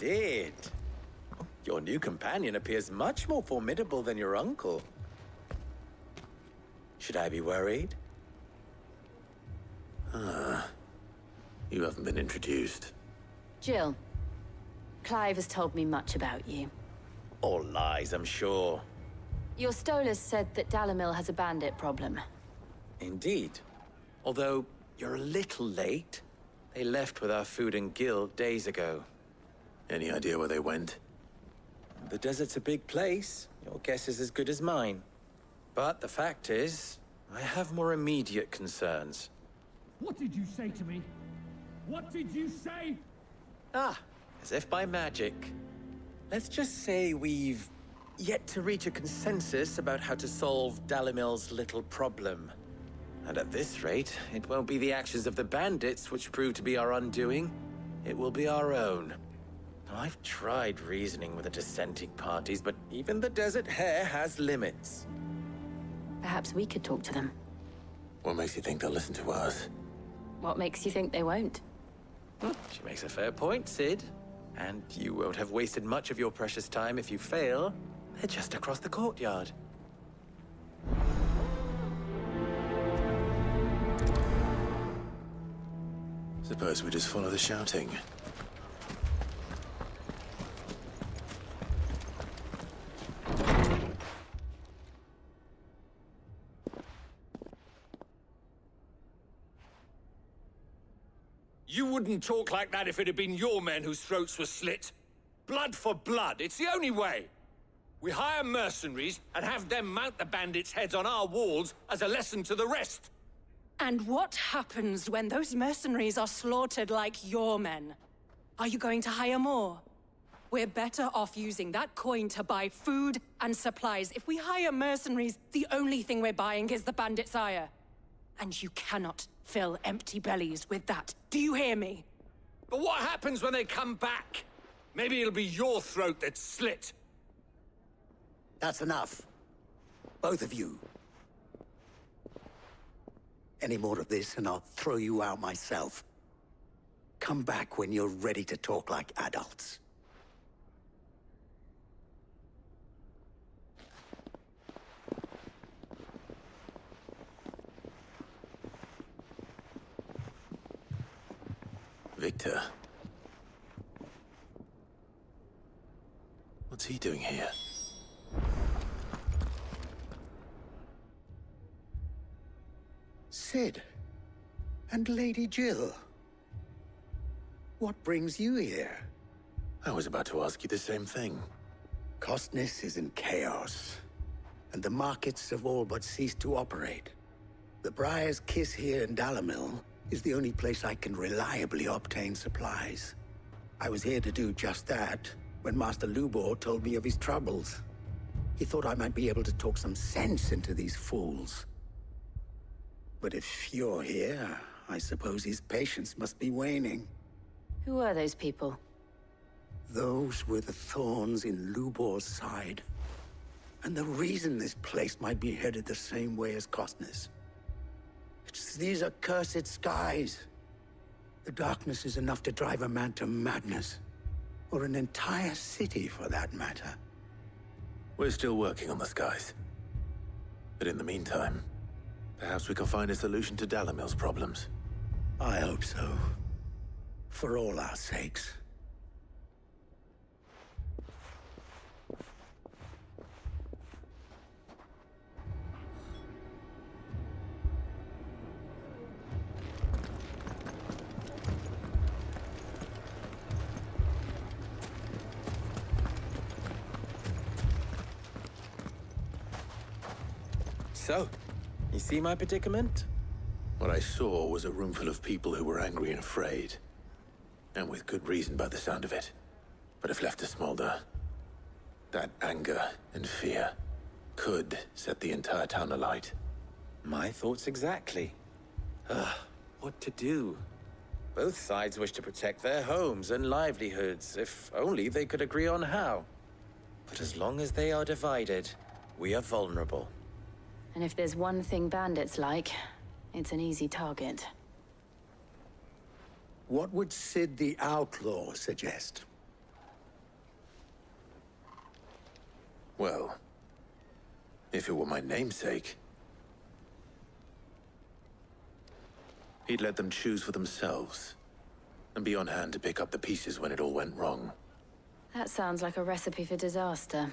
Sid. Your new companion appears much more formidable than your uncle. Should I be worried? You haven't been introduced. Jill. Clive has told me much about you. All lies, I'm sure. Your Stolas said that Dalamil has a bandit problem. Indeed. Although, you're a little late. They left with our food and guild days ago. Any idea where they went? The desert's a big place. Your guess is as good as mine. But the fact is, I have more immediate concerns. What did you say to me? What did you say? Ah, as if by magic. Let's just say we've yet to reach a consensus about how to solve Dalamil's little problem. And at this rate, it won't be the actions of the bandits which prove to be our undoing. It will be our own. Now, I've tried reasoning with the dissenting parties, but even the Desert Hare has limits. Perhaps we could talk to them. What makes you think they'll listen to us? What makes you think they won't? She makes a fair point, Sid. And you won't have wasted much of your precious time if you fail. They're just across the courtyard. Suppose we just follow the shouting. You wouldn't talk like that if it had been your men whose throats were slit. Blood for blood, it's the only way. We hire mercenaries and have them mount the bandits' heads on our walls as a lesson to the rest. And what happens when those mercenaries are slaughtered like your men? Are you going to hire more? We're better off using that coin to buy food and supplies. If we hire mercenaries, the only thing we're buying is the bandits' ire. And you cannot fill empty bellies with that. Do you hear me? But what happens when they come back? Maybe it'll be your throat that's slit. That's enough. Both of you. Any more of this and I'll throw you out myself. Come back when you're ready to talk like adults. Victor. What's he doing here? Sid. And Lady Jill. What brings you here? I was about to ask you the same thing. Costness is in chaos, and the markets have all but ceased to operate. The Briar's Kiss here in Dalamil is the only place I can reliably obtain supplies. I was here to do just that when Master Lubor told me of his troubles. He thought I might be able to talk some sense into these fools. But if you're here, I suppose his patience must be waning. Who are those people? Those were the thorns in Lubor's side. And the reason this place might be headed the same way as Costness. It's these accursed skies. The darkness is enough to drive a man to madness. Or an entire city, for that matter. We're still working on the skies. But in the meantime, perhaps we can find a solution to Dalamil's problems. I hope so. For all our sakes. So, you see my predicament? What I saw was a room full of people who were angry and afraid. And with good reason by the sound of it. But if left to smolder, that anger and fear could set the entire town alight. My thoughts exactly. What to do? Both sides wish to protect their homes and livelihoods, if only they could agree on how. But as long as they are divided, we are vulnerable. And if there's one thing bandits like, it's an easy target. What would Sid the Outlaw suggest? Well, if it were my namesake, he'd let them choose for themselves and be on hand to pick up the pieces when it all went wrong. That sounds like a recipe for disaster.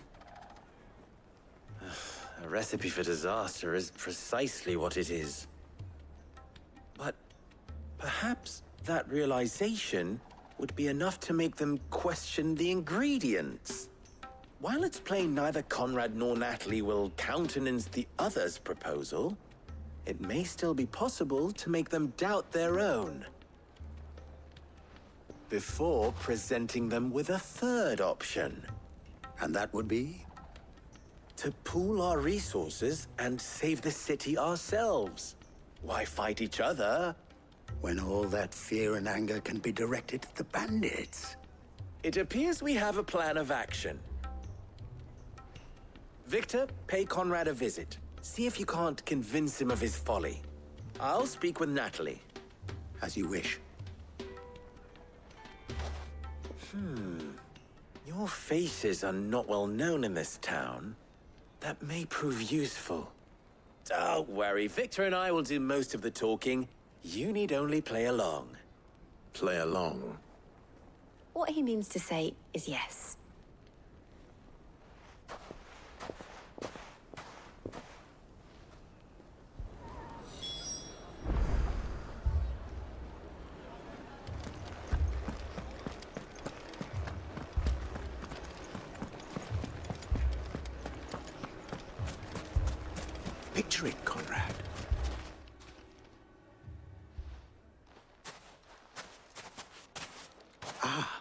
A recipe for disaster is precisely what it is. But perhaps that realization would be enough to make them question the ingredients. While it's plain neither Conrad nor Natalie will countenance the other's proposal, it may still be possible to make them doubt their own, before presenting them with a third option. And that would be? To pool our resources and save the city ourselves. Why fight each other? When all that fear and anger can be directed at the bandits. It appears we have a plan of action. Victor, pay Conrad a visit. See if you can't convince him of his folly. I'll speak with Natalie. As you wish. Your faces are not well known in this town. That may prove useful. Don't worry, Victor and I will do most of the talking. You need only play along. Play along. What he means to say is yes. Picture it, Conrad. Ah,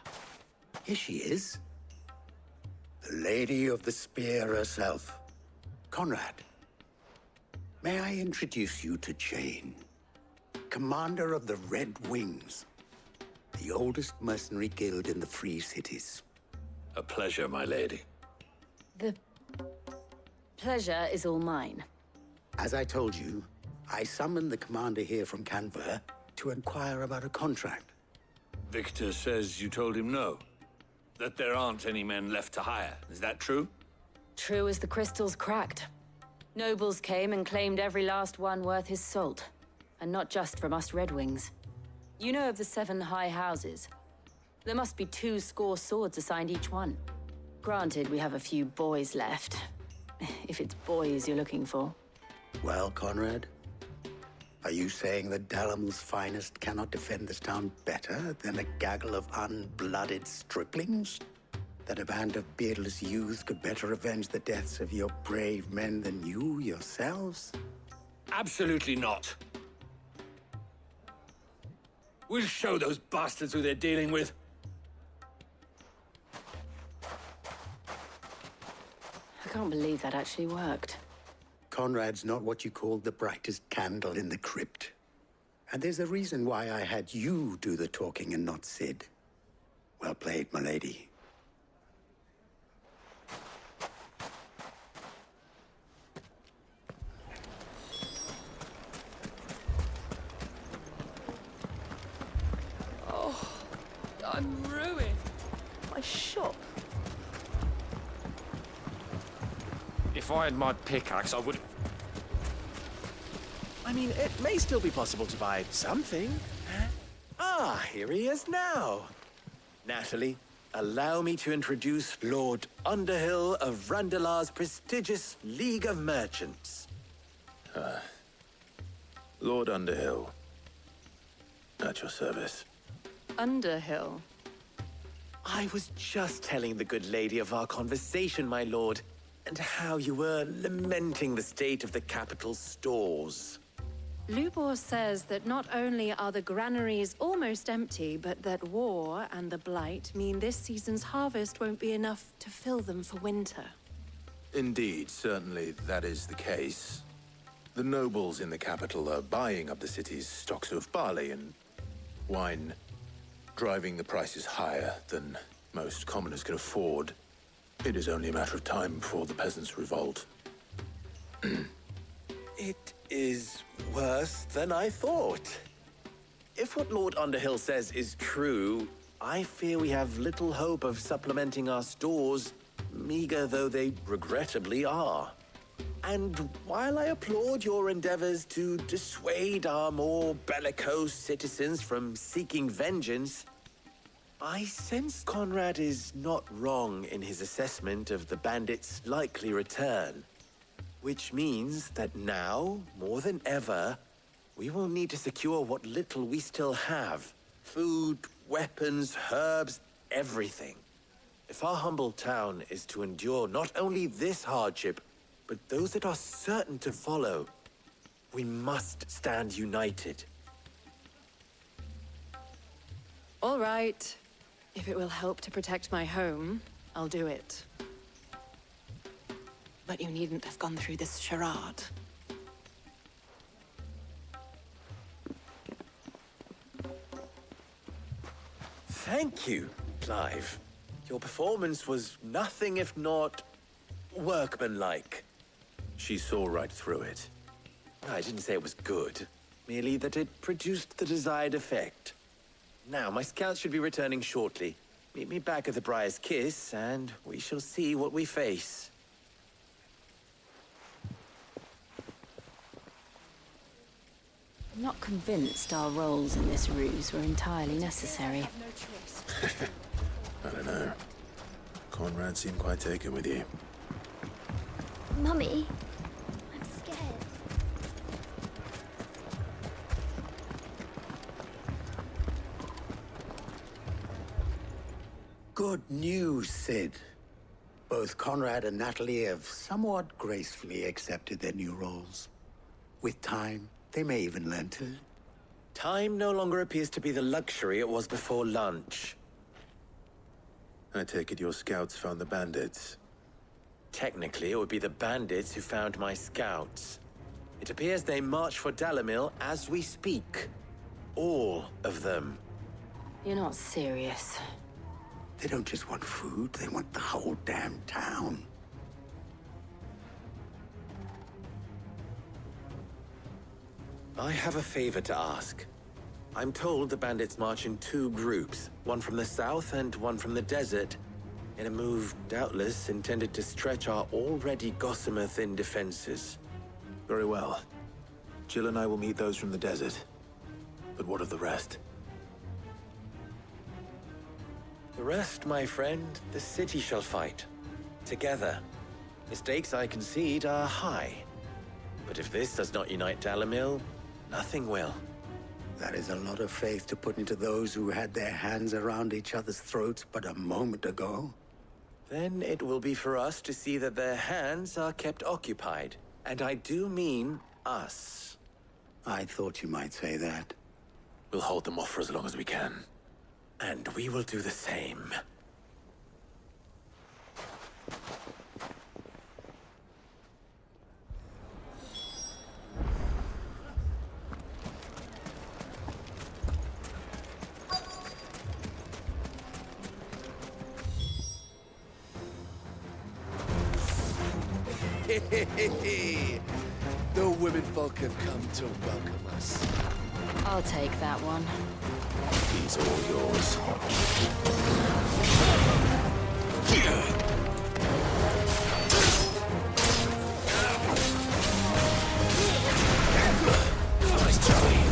here she is. The Lady of the Spear herself. Conrad, may I introduce you to Jane, commander of the Red Wings, the oldest mercenary guild in the Free Cities. A pleasure, my lady. The pleasure is all mine. As I told you, I summoned the commander here from Canver to inquire about a contract. Victor says you told him no. That there aren't any men left to hire. Is that true? True as the crystals cracked. Nobles came and claimed every last one worth his salt. And not just from us Red Wings. You know of the 7 high houses. There must be 2 swords assigned each one. Granted, we have a few boys left. If it's boys you're looking for. Well, Conrad, are you saying that Dalamil's finest cannot defend this town better than a gaggle of unblooded striplings? That a band of beardless youths could better avenge the deaths of your brave men than you yourselves? Absolutely not. We'll show those bastards who they're dealing with. I can't believe that actually worked. Conrad's not what you called the brightest candle in the crypt. And there's a reason why I had you do the talking and not Sid. Well played, my lady. Oh, I'm ruined. My shop. If I had my pickaxe, I would... I mean, it may still be possible to buy something. Ah, here he is now. Natalie, allow me to introduce Lord Underhill of Randalar's prestigious League of Merchants. Lord Underhill. At your service. Underhill. I was just telling the good lady of our conversation, my lord, and how you were lamenting the state of the capital's stores. Lubor says that not only are the granaries almost empty, but that war and the Blight mean this season's harvest won't be enough to fill them for winter. Indeed, certainly that is the case. The nobles in the capital are buying up the city's stocks of barley and wine, driving the prices higher than most commoners can afford. It is only a matter of time before the peasants revolt. It is worse than I thought. If what Lord Underhill says is true, I fear we have little hope of supplementing our stores meager though they regrettably are. And while I applaud your endeavors to dissuade our more bellicose citizens from seeking vengeance, I sense Conrad is not wrong in his assessment of the bandits' likely return. Which means that now, more than ever, we will need to secure what little we still have. Food, weapons, herbs, everything. If our humble town is to endure not only this hardship, but those that are certain to follow, we must stand united. All right. If it will help to protect my home, I'll do it. But you needn't have gone through this charade. Thank you, Clive. Your performance was nothing if not workmanlike. She saw right through it. I didn't say it was good, merely that it produced the desired effect. Now, my scouts should be returning shortly. Meet me back at the Briar's Kiss, and we shall see what we face. I'm not convinced our roles in this ruse were entirely necessary. I don't know. Conrad seemed quite taken with you. Mummy, I'm scared. Good news, Sid. Both Conrad and Natalie have somewhat gracefully accepted their new roles. With time, they may even learn to. Time no longer appears to be the luxury it was before lunch. I take it your scouts found the bandits. Technically, it would be the bandits who found my scouts. It appears they march for Dalimil as we speak. All of them. You're not serious. They don't just want food, they want the whole damn town. I have a favor to ask. I'm told the bandits march in two groups, one from the south and one from the desert, in a move doubtless intended to stretch our already gossamer-thin defenses. Very well. Jill and I will meet those from the desert. But what of the rest? The rest, my friend, the city shall fight. Together. The stakes, I concede, are high. But if this does not unite Dalimil, nothing will. That is a lot of faith to put into those who had their hands around each other's throats but a moment ago. Then it will be for us to see that their hands are kept occupied. And I do mean us. I thought you might say that. We'll hold them off for as long as we can. And we will do the same. The womenfolk have come to welcome us. I'll take that one. He's all yours. Nice, Charlie.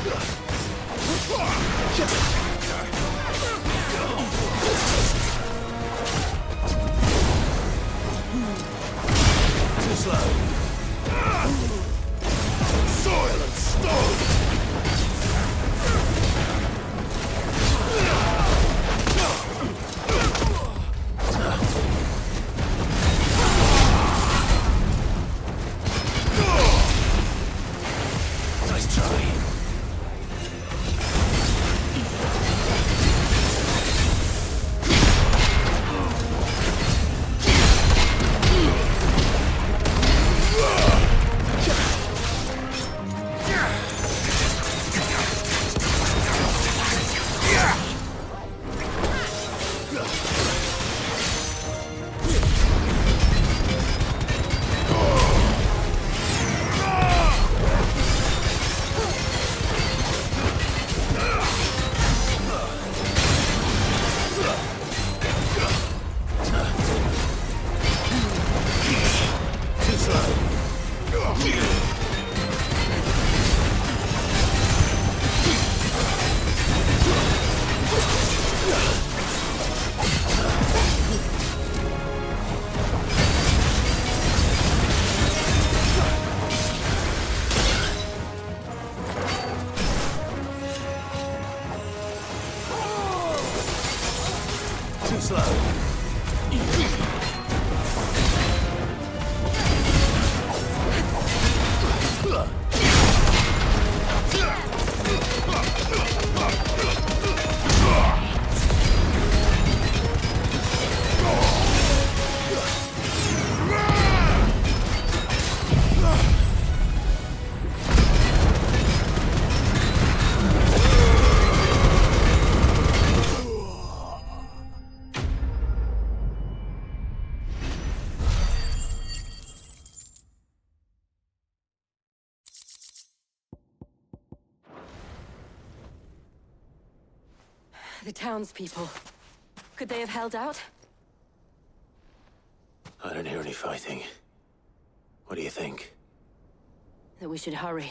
Too slow. Soil and stone! Nice try. Too slow. The townspeople. Could they have held out? I don't hear any fighting. What do you think? That we should hurry.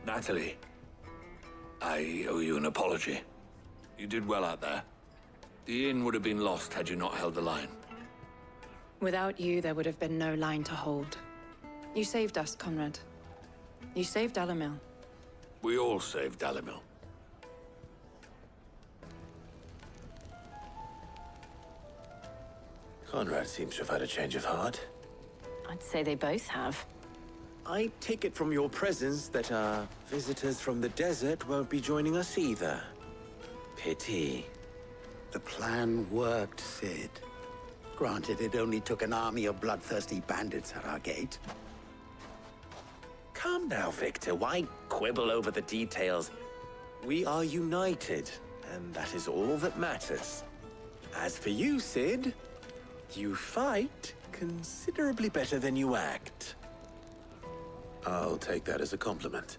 Natalie, I owe you an apology. You did well out there. The inn would have been lost had you not held the line. Without you, there would have been no line to hold. You saved us, Conrad. You saved Dalimil. We all saved Dalimil. Conrad seems to have had a change of heart. I'd say they both have. I take it from your presence that our visitors from the desert won't be joining us either. Pity. The plan worked, Sid. Granted, it only took an army of bloodthirsty bandits at our gate. Calm now, Victor. Why quibble over the details? We are united, and that is all that matters. As for you, Sid, you fight considerably better than you act. I'll take that as a compliment.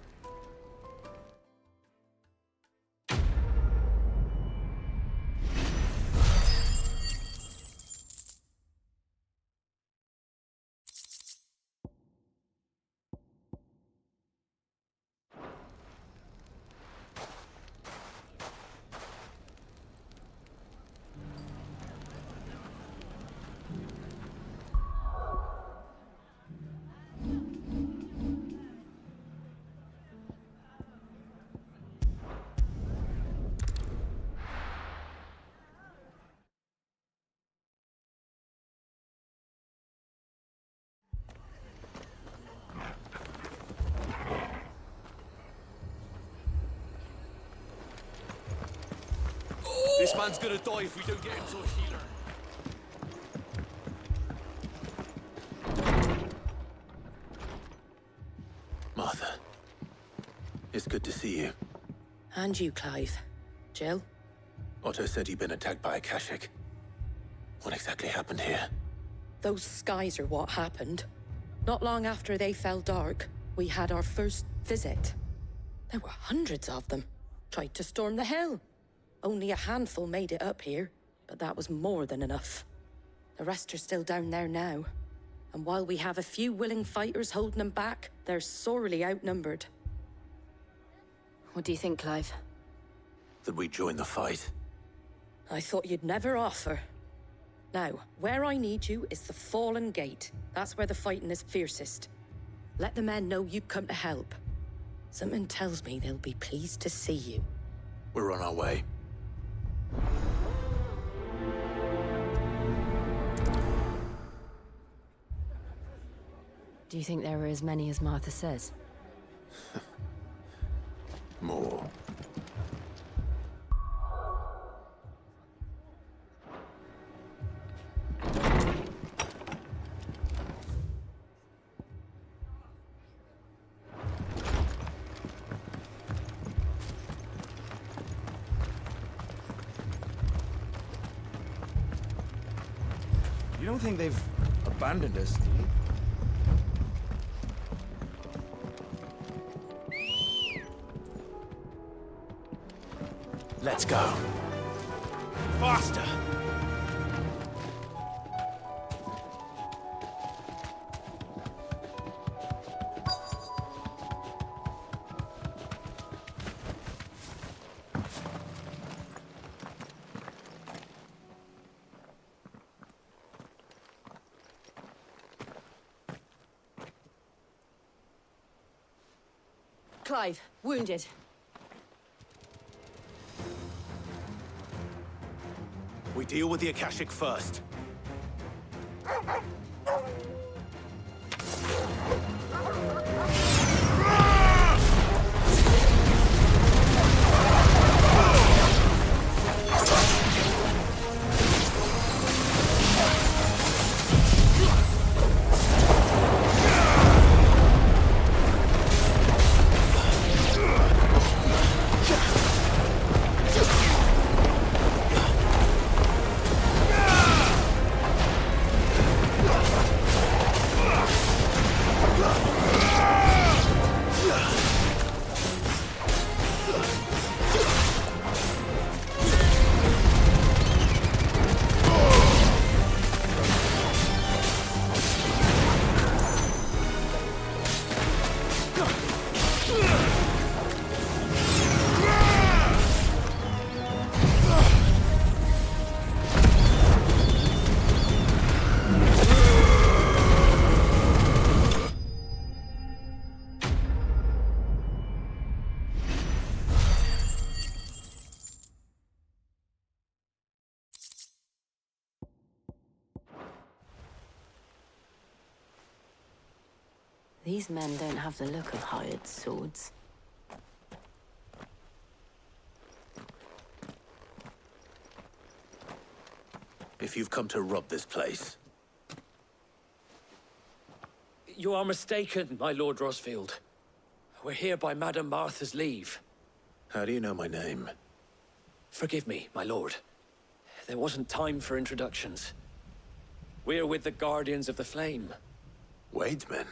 This man's gonna die if we don't get him to a healer. Martha, it's good to see you. And you, Clive. Jill? Otto said he'd been attacked by Akashic. What exactly happened here? Those skies are what happened. Not long after they fell dark, we had our first visit. There were hundreds of them. Tried to storm the hell. Only a handful made it up here, but that was more than enough. The rest are still down there now. And while we have a few willing fighters holding them back, they're sorely outnumbered. What do you think, Clive? That we join the fight? I thought you'd never offer. Now, where I need you is the Fallen Gate. That's where the fighting is fiercest. Let the men know you've come to help. Something tells me they'll be pleased to see you. We're on our way. Do you think there are as many as Martha says? More. You don't think they've abandoned us, do you? Let's go. Faster! Clive, wounded. We deal with the Akashic first. These men don't have the look of hired swords. If you've come to rob this place, You are mistaken, my Lord Rosfield. We're here by Madame Martha's leave. how do you know my name? Forgive me, my lord. There wasn't time for introductions. We're with the Guardians of the Flame. Wade's men?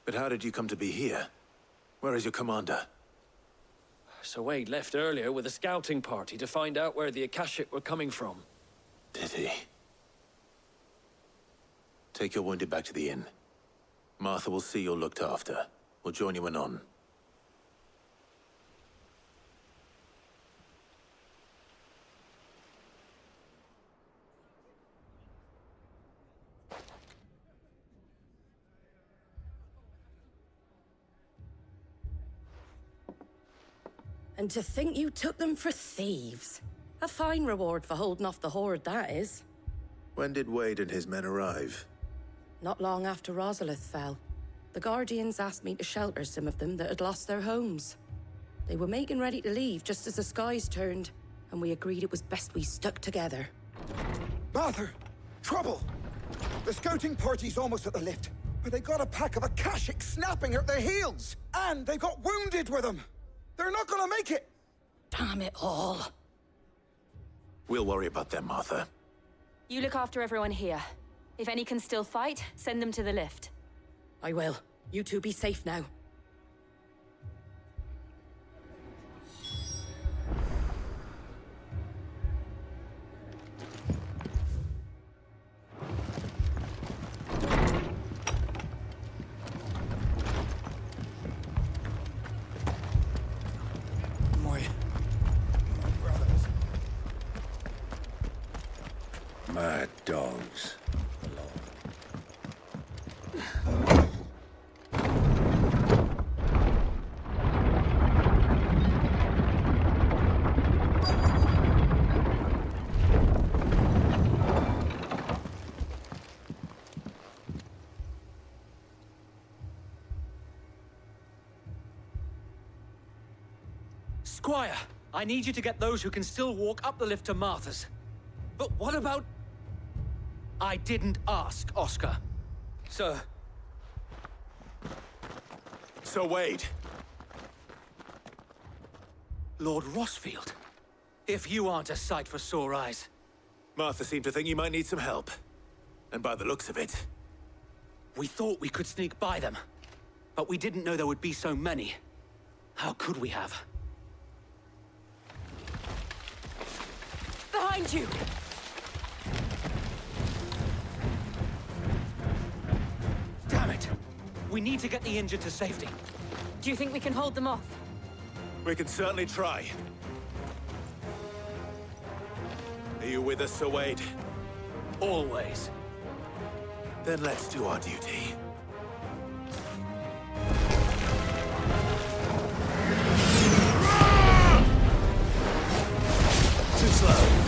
But how did you come to be here? Where is your commander? Sir Wade left earlier with a scouting party to find out where the Akashic were coming from. Did he? Take your wounded back to the inn. Martha will see you're looked after. We'll join you anon. And to think you took them for thieves. A fine reward for holding off the horde, that is. When did Wade and his men arrive? Not long after Rosalith fell. The Guardians asked me to shelter some of them that had lost their homes. They were making ready to leave just as the skies turned, and we agreed it was best we stuck together. Martha! Trouble! The scouting party's almost at the lift, but they got a pack of Akashic snapping at their heels! And they got wounded with them! They're not gonna make it! Damn it all. We'll worry about them, Martha. You look after everyone here. If any can still fight, send them to the lift. I will. You two be safe now. Mad dogs. Squire, I need you to get those who can still walk up the lift to Martha's. But what about... I didn't ask, Oscar. Sir. So, Wade. Lord Rossfield. If you aren't a sight for sore eyes. Martha seemed to think you might need some help. And by the looks of it... We thought we could sneak by them. But we didn't know there would be so many. How could we have? Behind you! Damn it! We need to get the injured to safety. Do you think we can hold them off? We can certainly try. Are you with us, Sir Wade? Always. Then let's do our duty. Too slow.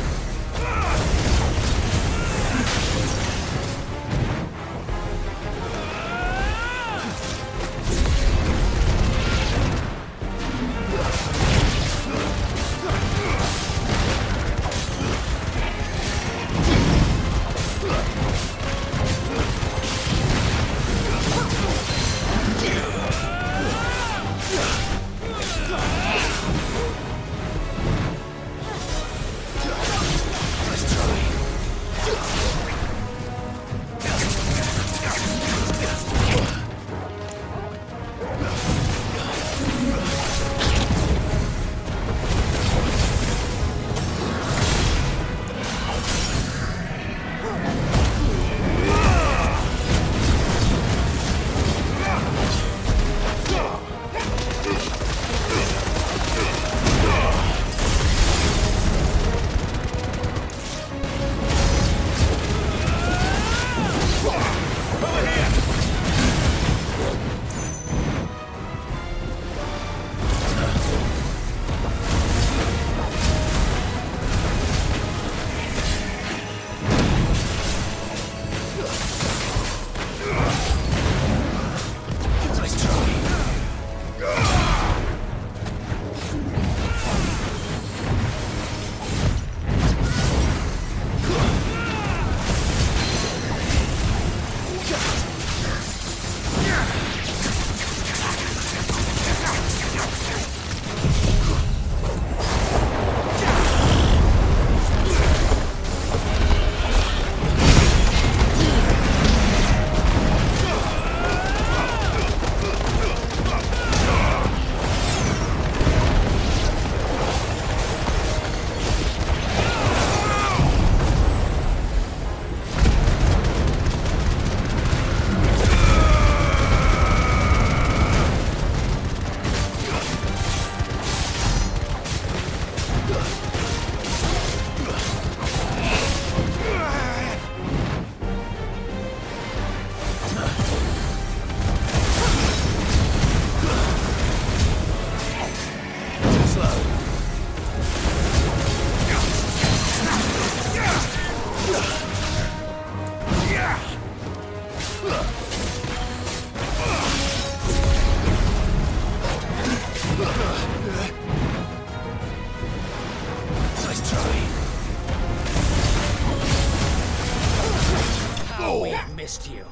Missed you.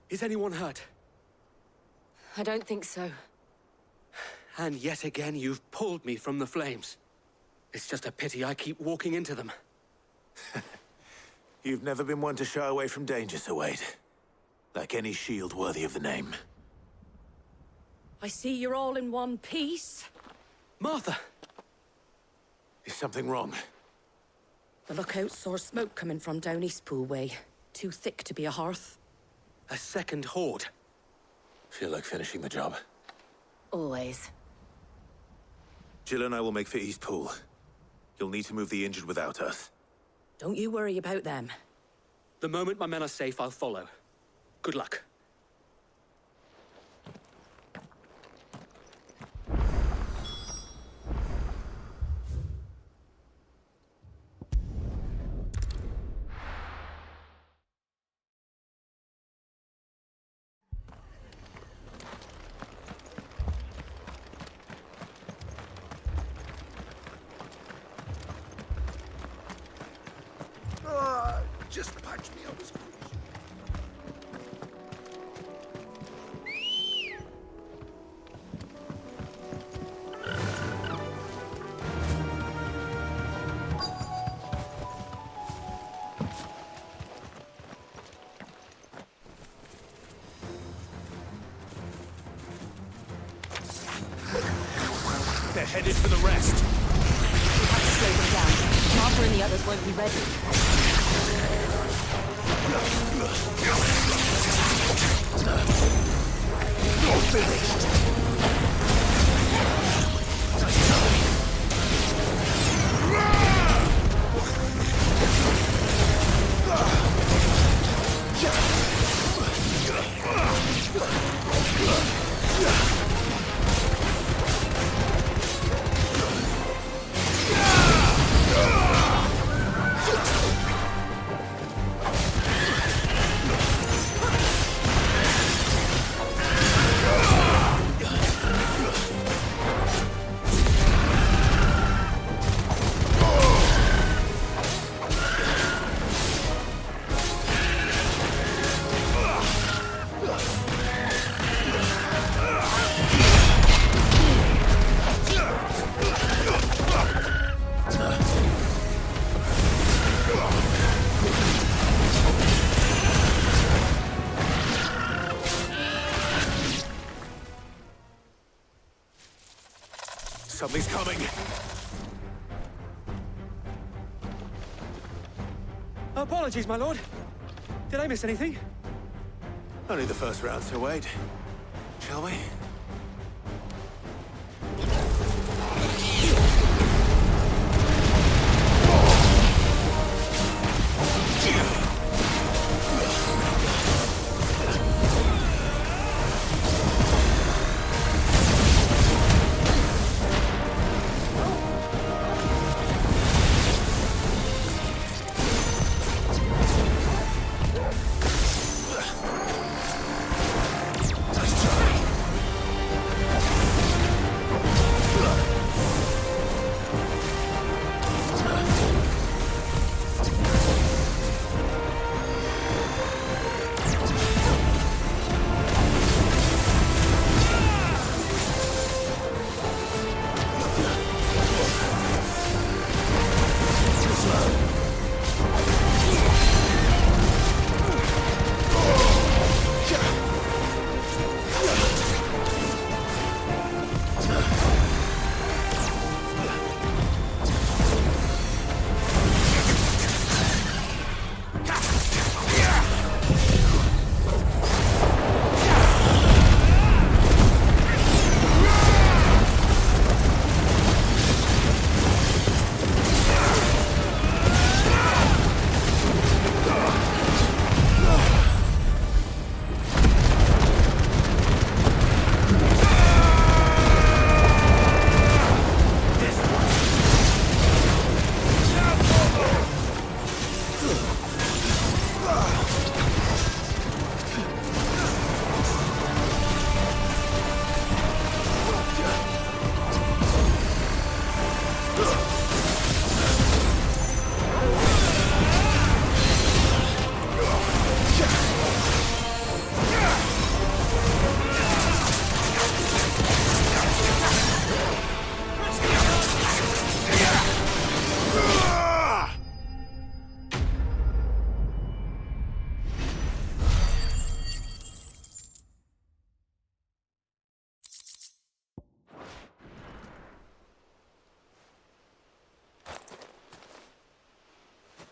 Is anyone hurt? I don't think so. And yet again, you've pulled me from the flames. It's just a pity I keep walking into them. You've never been one to shy away from danger, Sir Wade. Like any shield worthy of the name. I see you're all in one piece. Martha! Is something wrong? The lookout saw smoke coming from down Eastpool way. Too thick to be a hearth. A second horde. Feel like finishing the job. Always. Jill and I will make for Eastpool. You'll need to move the injured without us. Don't you worry about them. The moment my men are safe, I'll follow. Good luck. Just patch me up as quick. They're headed for the rest. We have to slow them down. Martha and the others won't be ready. You're finished! Something's coming. Apologies, my lord. Did I miss anything? Only the first round, Sir Wade. Shall we?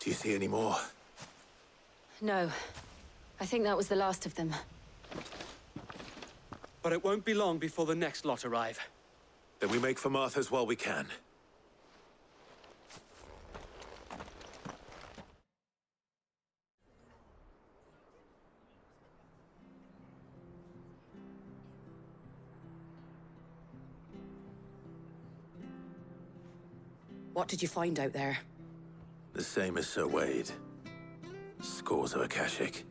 Do you see any more? No. I think that was the last of them. But it won't be long before the next lot arrive. Then we make for Martha's while we can. What did you find out there? The same as Sir Wade. Scores of Akashic.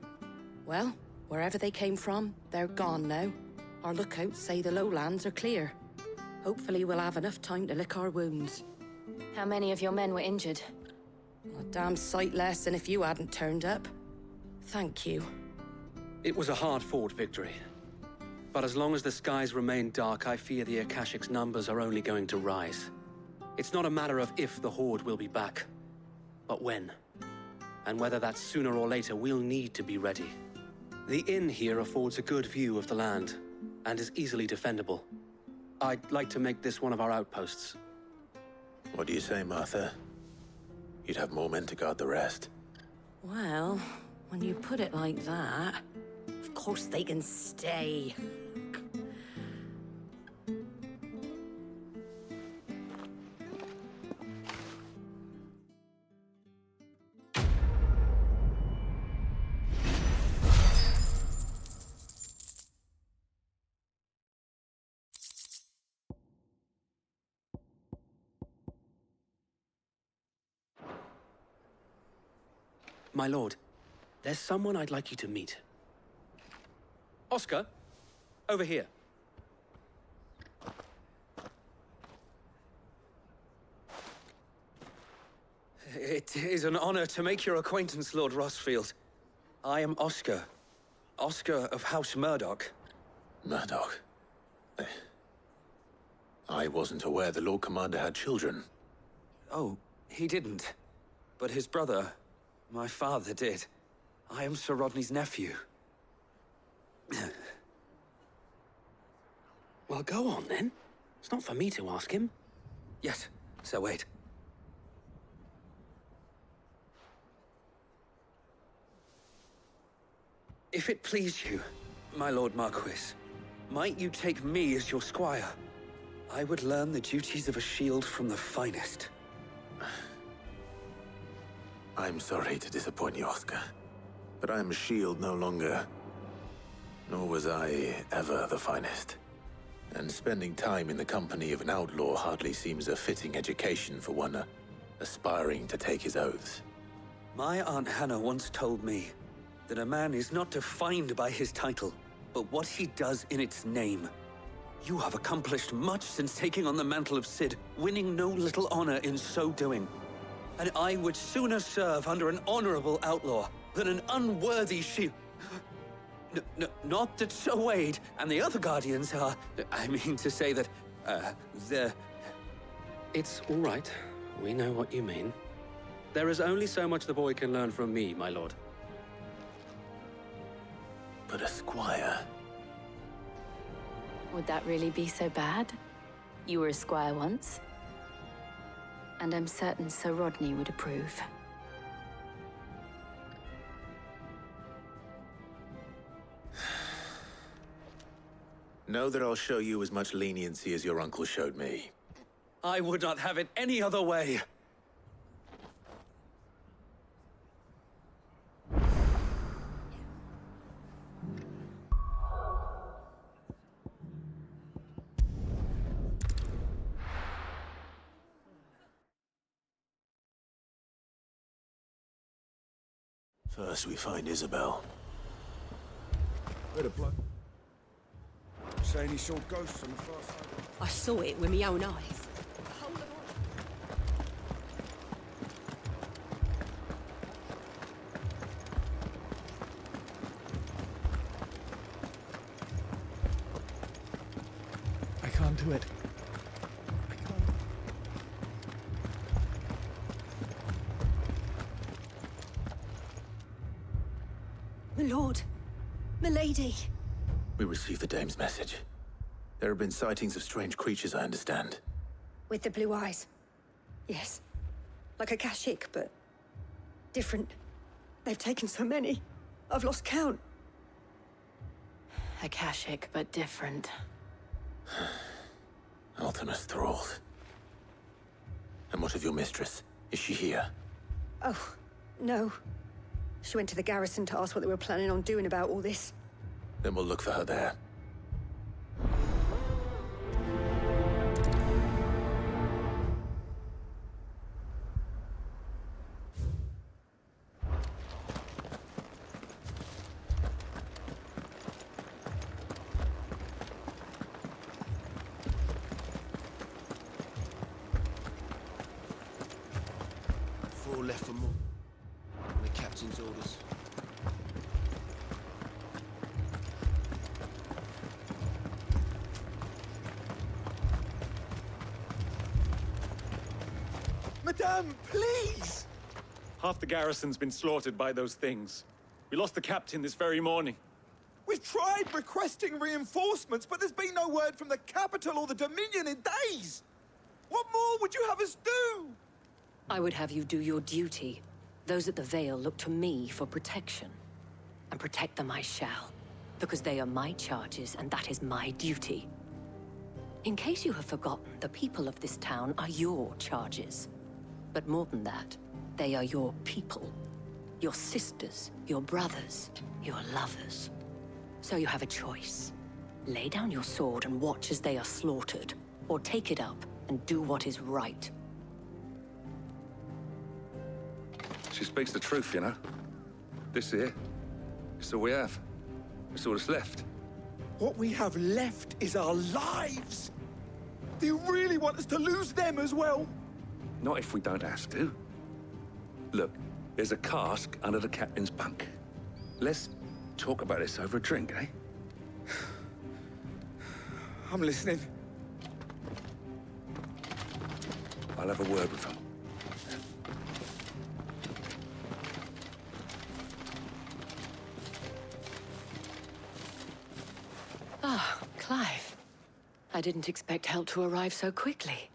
Well, wherever they came from, they're gone now. Our lookouts say the lowlands are clear. Hopefully we'll have enough time to lick our wounds. How many of your men were injured? A damn sight less than if you hadn't turned up. Thank you. It was a hard-fought victory. But as long as the skies remain dark, I fear the Akashic's numbers are only going to rise. It's not a matter of if the Horde will be back, but when. And whether that's sooner or later, we'll need to be ready. The inn here affords a good view of the land, and is easily defendable. I'd like to make this one of our outposts. What do you say, Martha? You'd have more men to guard the rest. Well, when you put it like that, of course they can stay. My lord, there's someone I'd like you to meet. Oscar, over here. It is an honor to make your acquaintance, Lord Rossfield. I am Oscar. Oscar of House Murdoch. Murdoch? I wasn't aware the Lord Commander had children. Oh, he didn't. But his brother, my father, did. I am Sir Rodney's nephew. Well, go on, then. It's not for me to ask him. Yes, Sir Wade. If it please you, my Lord Marquis, might you take me as your squire? I would learn the duties of a shield from the finest. I'm sorry to disappoint you, Oscar, but I'm a shield no longer. Nor was I ever the finest. And spending time in the company of an outlaw hardly seems a fitting education for one aspiring to take his oaths. My Aunt Hannah once told me that a man is not defined by his title, but what he does in its name. You have accomplished much since taking on the mantle of Cid, winning no little honor in so doing. And I would sooner serve under an honorable outlaw than an unworthy shield. Not that Sir Wade and the other Guardians are... I mean to say that, they're... It's all right. We know what you mean. There is only so much the boy can learn from me, my lord. But a squire... Would that really be so bad? You were a squire once. And I'm certain Sir Rodney would approve. Know that I'll show you as much leniency as your uncle showed me. I would not have it any other way. First, we find Isabel. Bit of blood. Saying he saw ghosts on the far side. I saw it with my own eyes. I can't do it. My lord. Milady. We received the dame's message. There have been sightings of strange creatures, I understand. With the blue eyes. Yes. Like Akashic, but Different. They've taken so many. I've lost count. Akashic, but different. Ultima's thralls. And what of your mistress? Is she here? Oh, no. She went to the garrison to ask what they were planning on doing about all this. Then we'll look for her there. Four left for more. The captain's orders. Madame, please! Half the garrison's been slaughtered by those things. We lost the captain this very morning. We've tried requesting reinforcements, but there's been no word from the capital or the Dominion in days! What more would you have us do? I would have you do your duty. Those at the Vale look to me for protection. And protect them I shall. Because they are my charges, and that is my duty. In case you have forgotten, the people of this town are your charges. But more than that, they are your people. Your sisters, your brothers, your lovers. So you have a choice. Lay down your sword and watch as they are slaughtered, or take it up and do what is right. She speaks the truth, you know. This here, it's all we have. It's all that's left. What we have left is our lives! Do you really want us to lose them as well? Not if we don't have to. Look, there's a cask under the captain's bunk. Let's talk about this over a drink, eh? I'm listening. I'll have a word with him. Ah, Clive. I didn't expect help to arrive so quickly.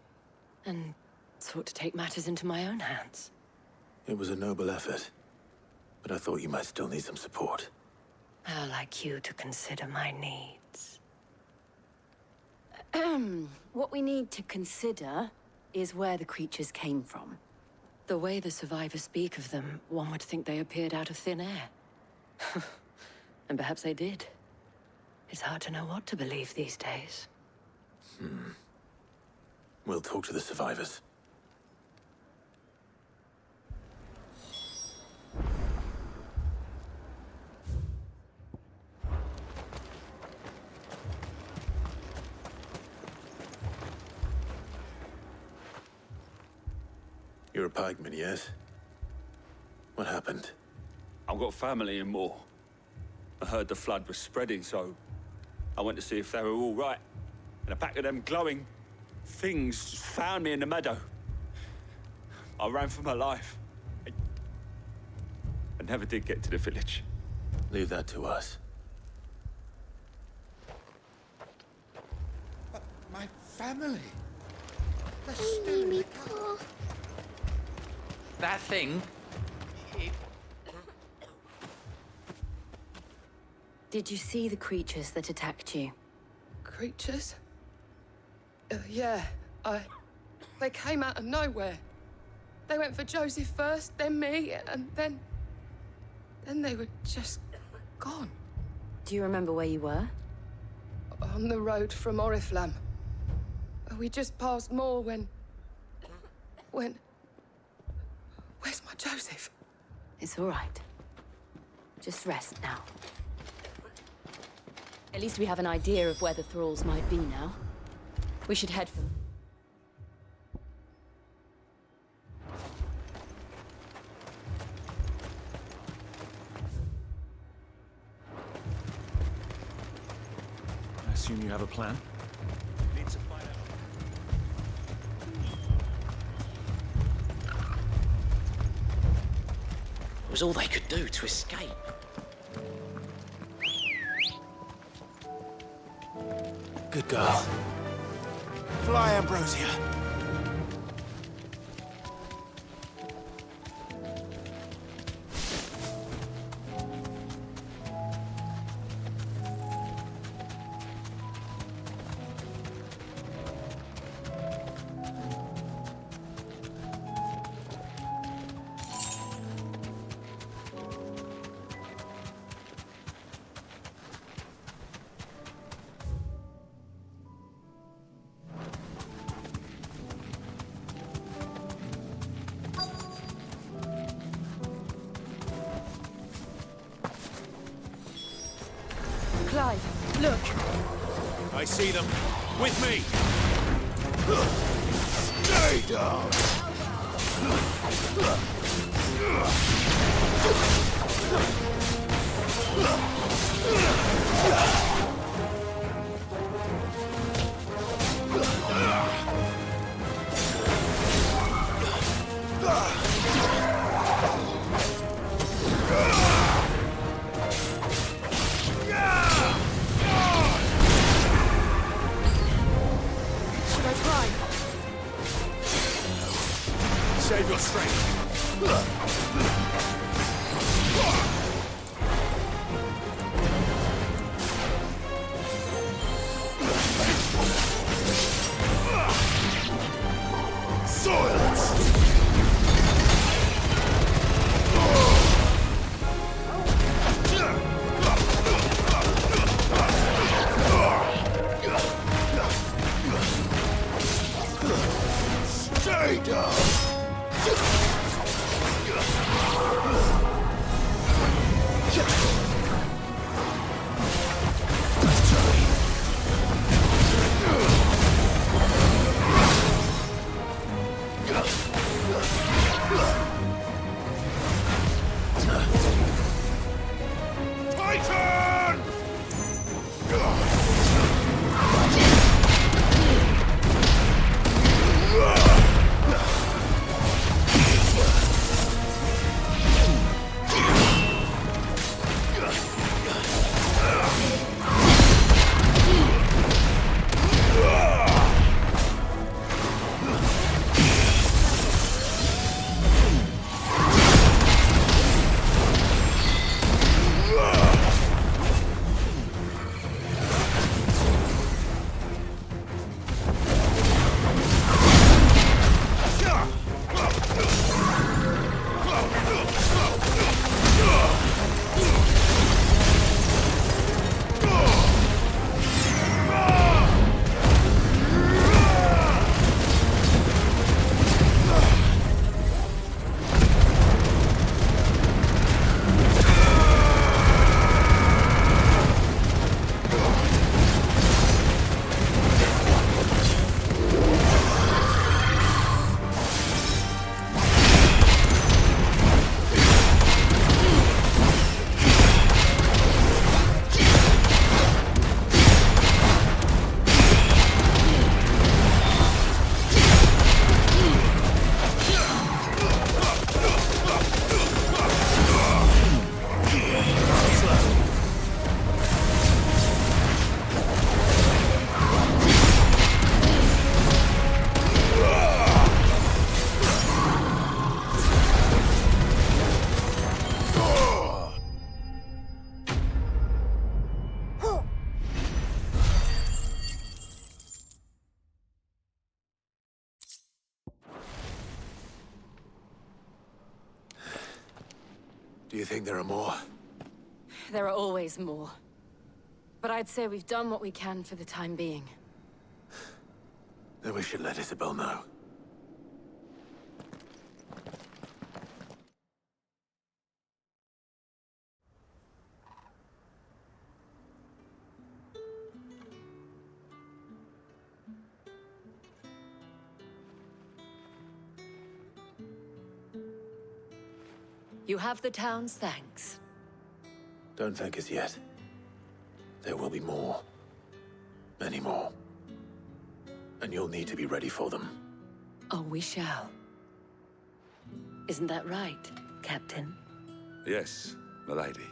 And sought to take matters into my own hands. It was a noble effort, but I thought you might still need some support. I'd like you to consider my needs. What we need to consider is where the creatures came from. The way the survivors speak of them, one would think they appeared out of thin air. And perhaps they did. It's hard to know what to believe these days. We'll talk to the survivors. You're a pikeman, yes? What happened? I've got family in Moor. I heard the flood was spreading, so I went to see if they were all right. And a pack of them glowing things found me in the meadow. I ran for my life. I never did get to the village. Leave that to us. But my family... They're still in the car. That thing? Did you see the creatures that attacked you? Creatures? Yeah, They came out of nowhere. They went for Joseph first, then me, and then they were just gone. Do you remember where you were? On the road from Oriflamme. We just passed Moor when... Where's my Joseph? It's all right. Just rest now. At least we have an idea of where the thralls might be now. We should head for them. I assume you have a plan? Need to find out. It was all they could do to escape. Good girl. Fly, Ambrosia. Look! I see them. With me! Stay down! Should I try? Save your strength. Stay down! Do you think there are more? There are always more. But I'd say we've done what we can for the time being. Then we should let Isabel know. You have the town's thanks. Don't thank us yet. There will be more. Many more. And you'll need to be ready for them. Oh, we shall. Isn't that right, Captain? Yes, milady.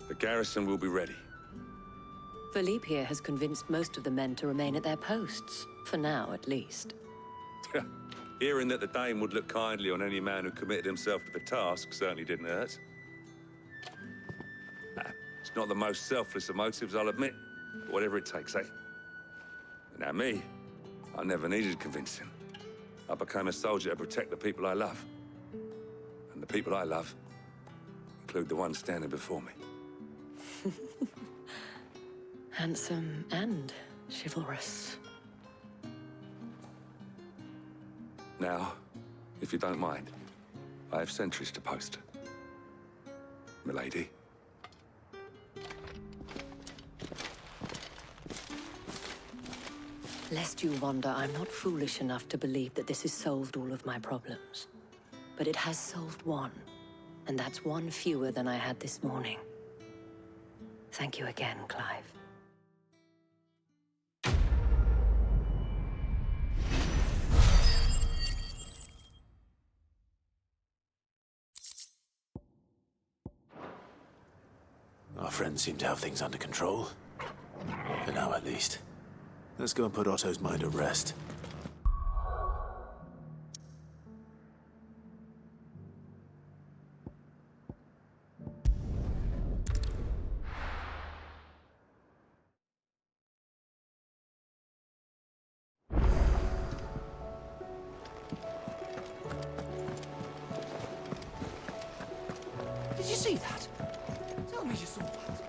The garrison will be ready. Philippe here has convinced most of the men to remain at their posts. For now, at least. Hearing that the Dane would look kindly on any man who committed himself to the task certainly didn't hurt. It's not the most selfless of motives, I'll admit. But whatever it takes, eh? Now me, I never needed convincing. I became a soldier to protect the people I love. And the people I love include the ones standing before me. Handsome and chivalrous. Now, if you don't mind, I have sentries to post. Milady. Lest you wonder, I'm not foolish enough to believe that this has solved all of my problems. But it has solved one, and that's one fewer than I had this morning. Thank you again, Clive. Our friends seem to have things under control. For now, at least. Let's go and put Otto's mind at rest. Did you see that? Tell me you saw that.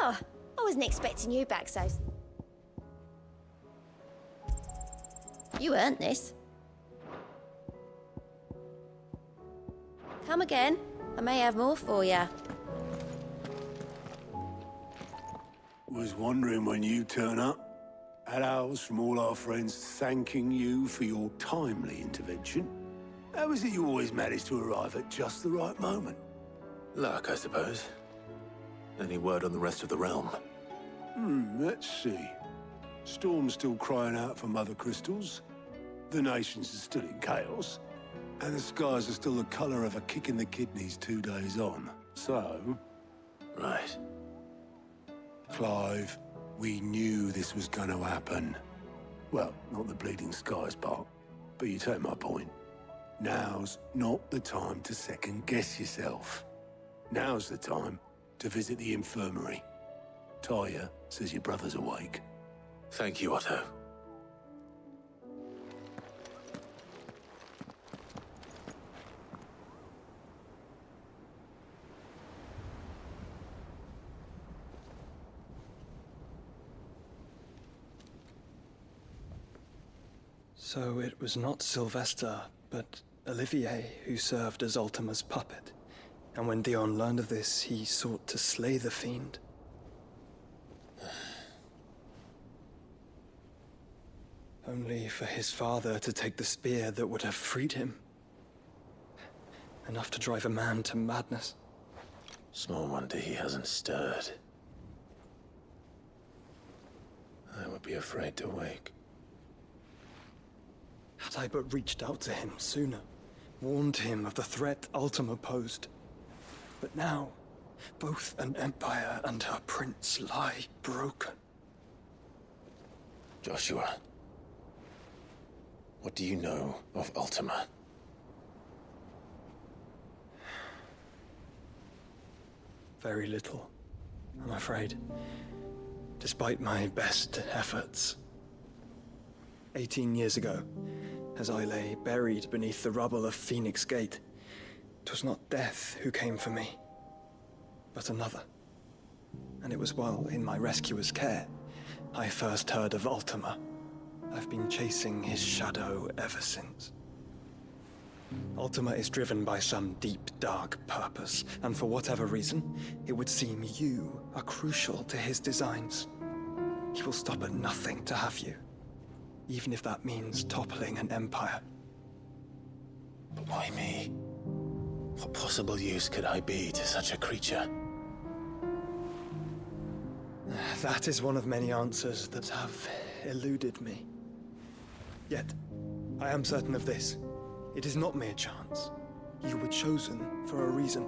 Oh, I wasn't expecting you back so... You earned this. Come again. I may have more for you. Was wondering when you turn up. Had ours from all our friends thanking you for your timely intervention. How is it you always manage to arrive at just the right moment? Luck, I suppose. Any word on the rest of the realm? Let's see. Storm's still crying out for mother crystals. The nations are still in chaos. And the skies are still the color of a kick in the kidneys 2 days on. So... Right. Clive, we knew this was going to happen. Well, not the bleeding skies part, but you take my point. Now's not the time to second-guess yourself. Now's the time to visit the infirmary. Talia says your brother's awake. Thank you, Otto. So it was not Sylvester, but Olivier who served as Ultima's puppet. And when Dion learned of this, he sought to slay the fiend. Only for his father to take the spear that would have freed him. Enough to drive a man to madness. Small wonder he hasn't stirred. I would be afraid to wake. Had I but reached out to him sooner, warned him of the threat Ultima posed. But now, both an empire and her prince lie broken. Joshua, what do you know of Ultima? Very little, I'm afraid. Despite my best efforts. 18 years ago, as I lay buried beneath the rubble of Phoenix Gate, 'twas not death who came for me, but another. And it was while in my rescuer's care, I first heard of Ultima. I've been chasing his shadow ever since. Ultima is driven by some deep, dark purpose, and for whatever reason, it would seem you are crucial to his designs. He will stop at nothing to have you, even if that means toppling an empire. But why me? What possible use could I be to such a creature? That is one of many answers that have eluded me. Yet, I am certain of this. It is not mere chance. You were chosen for a reason.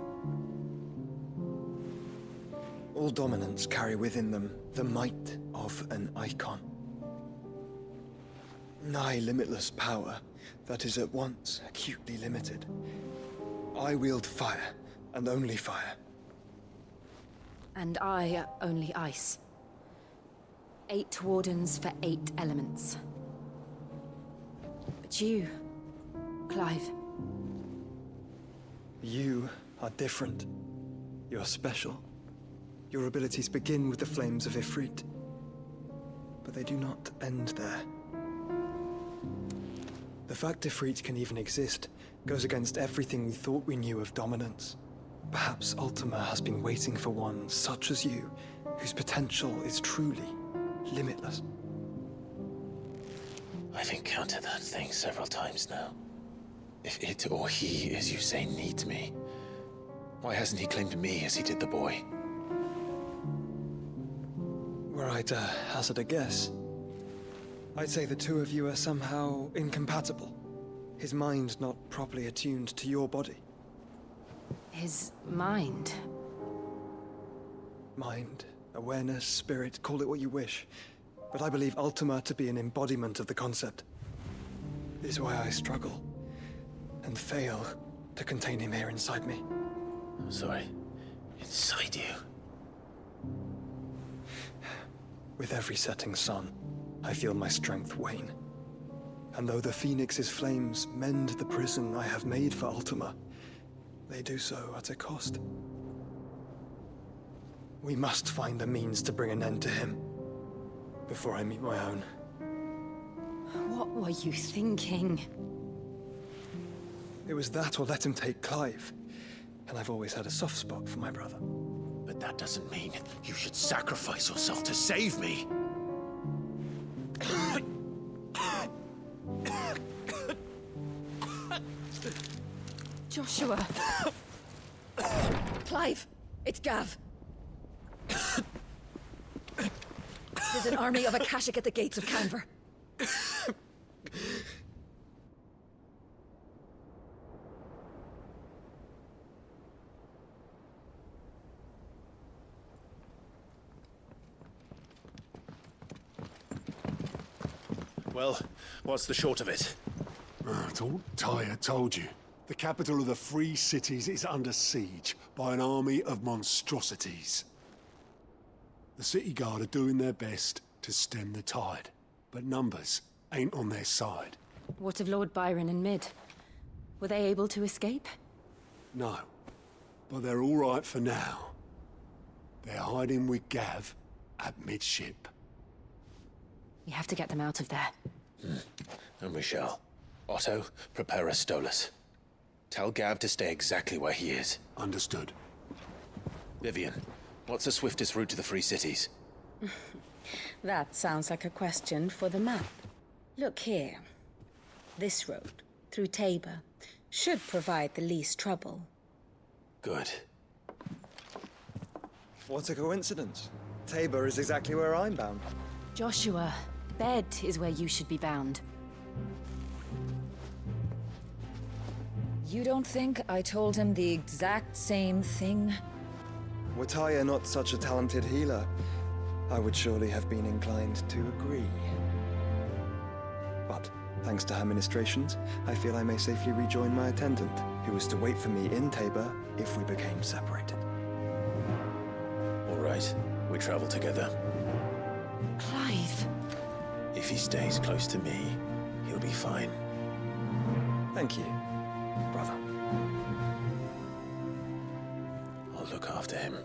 All dominants carry within them the might of an icon. Nigh limitless power that is at once acutely limited. I wield fire, and only fire. And I only ice. 8 wardens for 8 elements. But you, Clive. You are different. You're special. Your abilities begin with the flames of Ifrit. But they do not end there. The fact Ifrit can even exist goes against everything we thought we knew of dominance. Perhaps Ultima has been waiting for one such as you, whose potential is truly limitless. I've encountered that thing several times now. If it or he, as you say, needs me, why hasn't he claimed me as he did the boy? Were I to hazard a guess, I'd say the two of you are somehow incompatible. His mind not properly attuned to your body. His mind? Mind, awareness, spirit, call it what you wish. But I believe Ultima to be an embodiment of the concept. This is why I struggle and fail to contain him here inside me. I'm sorry. Inside you? With every setting sun, I feel my strength wane. And though the Phoenix's flames mend the prison I have made for Ultima, they do so at a cost. We must find a means to bring an end to him before I meet my own. What were you thinking? It was that or let him take Clive. And I've always had a soft spot for my brother. But that doesn't mean you should sacrifice yourself to save me. Joshua. Clive, it's Gav. There's an army of Akashic at the gates of Canver. Well, what's the short of it? I thought Ty had told you. The capital of the Free Cities is under siege by an army of monstrosities. The city guard are doing their best to stem the tide, but numbers ain't on their side. What of Lord Byron and Mid? Were they able to escape? No, but they're all right for now. They're hiding with Gav at midship. We have to get them out of there. And we shall. Otto, prepare a Stolas. Tell Gav to stay exactly where he is. Understood. Vivian, what's the swiftest route to the Free Cities? That sounds like a question for the map. Look here. This road, through Tabor, should provide the least trouble. Good. What a coincidence. Tabor is exactly where I'm bound. Joshua, bed is where you should be bound. You don't think I told him the exact same thing? Were Tyre not such a talented healer, I would surely have been inclined to agree. But, thanks to her ministrations, I feel I may safely rejoin my attendant, who was to wait for me in Tabor if we became separated. All right, we travel together. Clive. If he stays close to me, he'll be fine. Thank you, brother. I'll look after him.